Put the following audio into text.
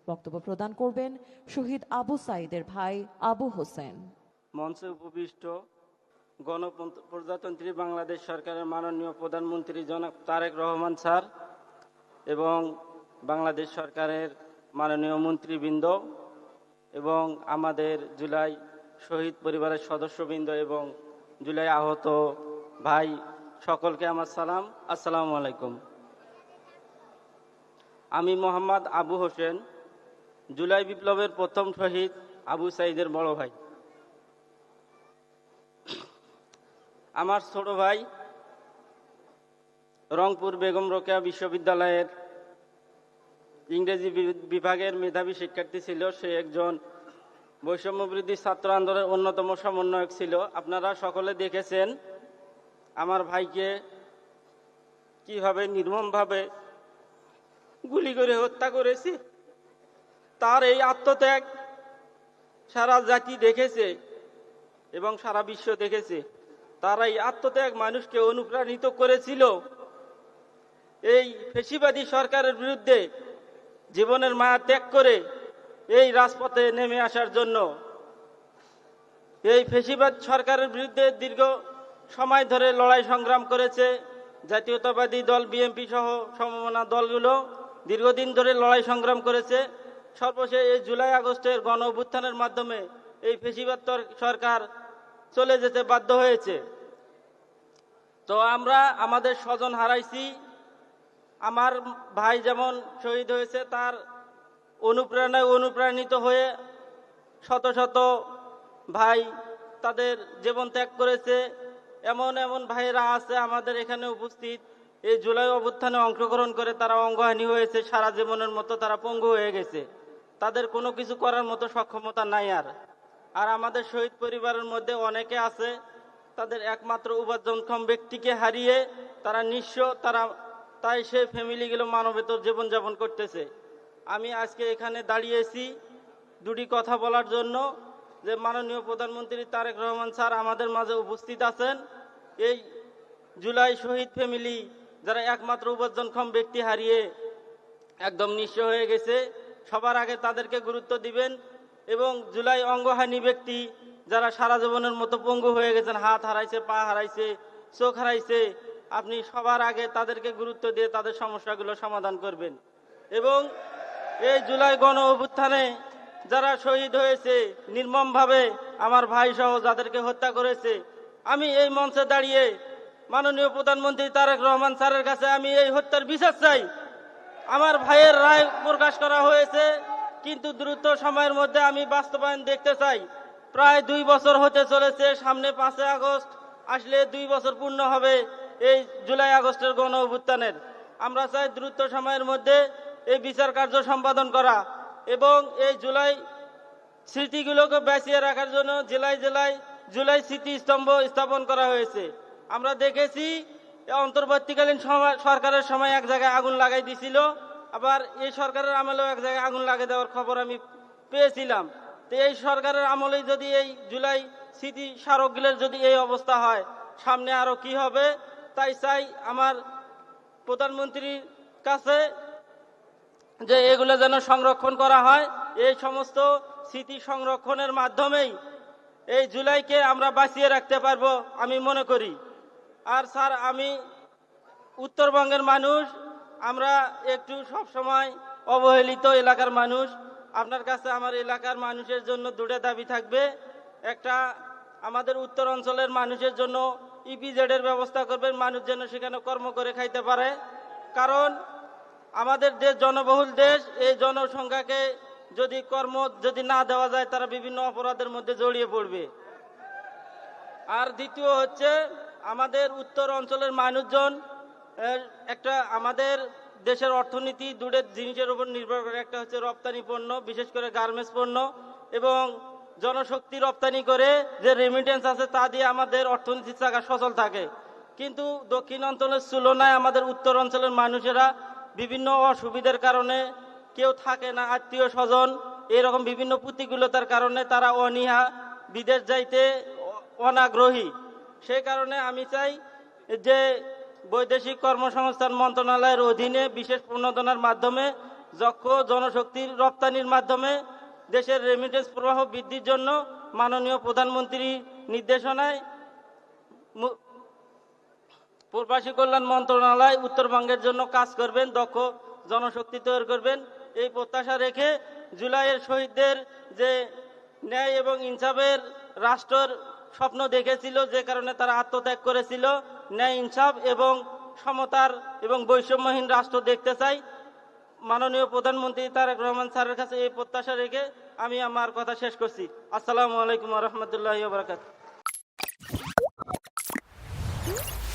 বক্তব্য প্রদান করবেন শহীদ আবু সাঈদের ভাই আবু হোসেন। মঞ্চে উপবিষ্ট গণপ্রজাতন্ত্রী বাংলাদেশ সরকারের মাননীয় প্রধানমন্ত্রী জনাব তারেক রহমান স্যার এবং বাংলাদেশ সরকারের মাননীয় মন্ত্রীবৃন্দ এবং আমাদের জুলাই শহীদ পরিবারের সদস্যবৃন্দ এবং জুলাই আহত ভাই সকলকে আমার সালাম, আসসালামু আলাইকুম। আমি মোহাম্মদ আবু হোসেন, জুলাই বিপ্লবের প্রথম শহীদ আবু সাঈদের বড় ভাই। আমার ছোট ভাই রংপুর বেগম রোকেয়া বিশ্ববিদ্যালয়ের ইংরেজি বিভাগের মেধাবী শিক্ষার্থী ছিল। সে একজন বৈষম্যবিরোধী ছাত্র আন্দোলনের অন্যতম সমন্বয়ক ছিল। আপনারা সকলে দেখেছেন আমার ভাইকে কিভাবে নির্মমভাবে গুলি করে হত্যা করেছে। তার এই আত্মত্যাগ সারা জাতি দেখেছে এবং সারা বিশ্ব দেখেছে। তার এই আত্মত্যাগ মানুষকে অনুপ্রাণিত করেছিল এই ফ্যাসিবাদী সরকারের বিরুদ্ধে জীবনের মায়া ত্যাগ করে এই রাজপথে নেমে আসার জন্য। এই ফ্যাসিবাদ সরকারের বিরুদ্ধে দীর্ঘ সময় ধরে লড়াই সংগ্রাম করেছে জাতীয়তাবাদী দল বিএনপি সহ সমমনা দলগুলো দীর্ঘদিন ধরে লড়াই সংগ্রাম করেছে। সর্বশেষ এই জুলাই আগস্টের গণ অভ্যুত্থানের মাধ্যমে এই ফ্যাসিবাদ সরকার চলে যেতে বাধ্য হয়েছে। তো আমরা আমাদের স্বজন হারাইছি। আমার ভাই যেমন শহীদ হয়েছে, তার অনুপ্রেরণায় অনুপ্রাণিত হয়ে শত শত ভাই তাদের জীবন ত্যাগ করেছে। এমন এমন ভাইয়েরা আছে আমাদের এখানে উপস্থিত, এই জুলাই অভ্যুত্থানে অংশগ্রহণ করে তারা অঙ্গহানি হয়েছে, সারা জীবনের মতো তারা পঙ্গু হয়ে গেছে। তাদের কোনো কিছু করার মতো সক্ষমতা নাই। আর আমাদের শহীদ পরিবারের মধ্যে অনেকে আছে তাদের একমাত্র উপার্জনক্ষম ব্যক্তিকে হারিয়ে তারা নিঃস্ব, তাই সেই ফ্যামিলিগুলো মানবেতর জীবনযাপন করতেছে। আমি আজকে এখানে দাঁড়িয়েছি দুটি কথা বলার জন্য, যে মাননীয় প্রধানমন্ত্রী তারেক রহমান স্যার আমাদের মাঝে উপস্থিত আছেন। এই জুলাই শহীদ ফ্যামিলি যারা একমাত্র উপার্জনক্ষম ব্যক্তি হারিয়ে একদম নিঃস্ব হয়ে গেছে, সবার আগে তাদেরকে গুরুত্ব দিবেন। এবং জুলাই অঙ্গহানি ব্যক্তি যারা সারা জীবনের মতো পঙ্গু হয়ে গেছেন, হাত হারাইছে, পা হারাইছে, চোখ হারাইছে, আপনি সবার আগে তাদেরকে গুরুত্ব দিয়ে তাদের সমস্যাগুলো সমাধান করবেন। এবং এই জুলাই গণ অভ্যুত্থানে যারা শহীদ হয়েছে নির্মমভাবে, আমার ভাই সহ যাদেরকে হত্যা করেছে, আমি এই মঞ্চে দাঁড়িয়ে মাননীয় প্রধানমন্ত্রী তারেক রহমান স্যারের কাছে আমি এই হত্যার বিচার চাই। আমার ভাইয়ের রায় প্রকাশ করা হয়েছে, কিন্তু দ্রুত সময়ের মধ্যে আমি বাস্তবায়ন দেখতে চাই। প্রায় 2 বছর হতে চলেছে, সামনে 5 আগস্ট আসলে 2 বছর পূর্ণ হবে এই জুলাই আগস্টের গণ অভ্যুত্থানের। আমরা চাই দ্রুত সময়ের মধ্যে এই বিচার কার্য সম্পাদন করা এবং এই জুলাই স্মৃতিগুলোকে বাঁচিয়ে রাখার জন্য জেলায় জেলায় জুলাই স্মৃতি স্তম্ভ স্থাপন করা হয়েছে। আমরা দেখেছি অন্তর্বর্তীকালীন সরকারের সময় এক জায়গায় আগুন লাগাই দিছিল, আবার এই সরকারের আমলেও এক জায়গায় আগুন লাগিয়ে দেওয়ার খবর আমি পেয়েছিলাম। তো এই সরকারের আমলেই যদি এই জুলাই স্মৃতি স্মারকগুলোর যদি এই অবস্থা হয়, সামনে আরো কি হবে। তাই চাই আমার প্রধানমন্ত্রীর কাছে যে এগুলো যেন সংরক্ষণ করা হয়। এই সমস্ত স্মৃতি সংরক্ষণের মাধ্যমেই এই জুলাইকে আমরা বাঁচিয়ে রাখতে পারবো আমি মনে করি। আর স্যার, আমি উত্তরবঙ্গের মানুষ, আমরা একটু সব সময় অবহেলিত এলাকার মানুষ। আপনার কাছে আমার এলাকার মানুষের জন্য দুটো দাবি থাকবে। একটা, আমাদের উত্তর অঞ্চলের মানুষের জন্য ইপিজেডের ব্যবস্থা করবেন, মানুষ যেন সেখানে কর্ম করে খাইতে পারে। কারণ আমাদের দেশ জনবহুল দেশ, এই জনসংখ্যাকে যদি কর্ম যদি না দেওয়া যায়, তারা বিভিন্ন অপরাধের মধ্যে জড়িয়ে পড়বে। আর দ্বিতীয় হচ্ছে, আমাদের উত্তর অঞ্চলের মানুষজন একটা, আমাদের দেশের অর্থনীতি দুটো জিনিসের উপর নির্ভর করে। একটা হচ্ছে রপ্তানি পণ্য, বিশেষ করে গার্মেন্টস পণ্য, এবং জনশক্তি রপ্তানি করে যে রেমিটেন্স আছে তা দিয়ে আমাদের অর্থনীতির চাকা সচল থাকে। কিন্তু দক্ষিণ অঞ্চলের তুলনায় আমাদের উত্তর অঞ্চলের মানুষেরা বিভিন্ন অসুবিধার কারণে, কেউ থাকে না আত্মীয় স্বজন, এরকম বিভিন্ন প্রতিকূলতার কারণে তারা অনীহা, বিদেশ যাইতে অনাগ্রহী। সেই কারণে আমি চাই যে বৈদেশিক কর্মসংস্থান মন্ত্রণালয়ের অধীনে বিশেষ প্রণোদনার মাধ্যমে যক্ষ জনশক্তির রপ্তানির মাধ্যমে দেশের রেমিটেন্স প্রবাহ বৃদ্ধির জন্য মাননীয় প্রধানমন্ত্রীর নির্দেশনায় প্রবাসী কল্যাণ মন্ত্রণালয় উত্তরবঙ্গের জন্য কাজ করবেন, দক্ষ জনশক্তি তৈরি করবেন। এই প্রত্যাশা রেখে জুলাইয়ের শহীদদের যে ন্যায় এবং ইনসাফের রাষ্ট্রের স্বপ্ন দেখেছিল, যে কারণে তারা আত্মত্যাগ করেছিল, ন্যায় ইনসাফ এবং সমতার এবং বৈষম্যহীন রাষ্ট্র দেখতে চাই। মাননীয় প্রধানমন্ত্রী তারেক রহমান স্যারের কাছে এই প্রত্যাশা রেখে আমি আমার কথা শেষ করছি। আসসালামু আলাইকুম ওয়া রাহমাতুল্লাহি ওয়া বারাকাতুহু।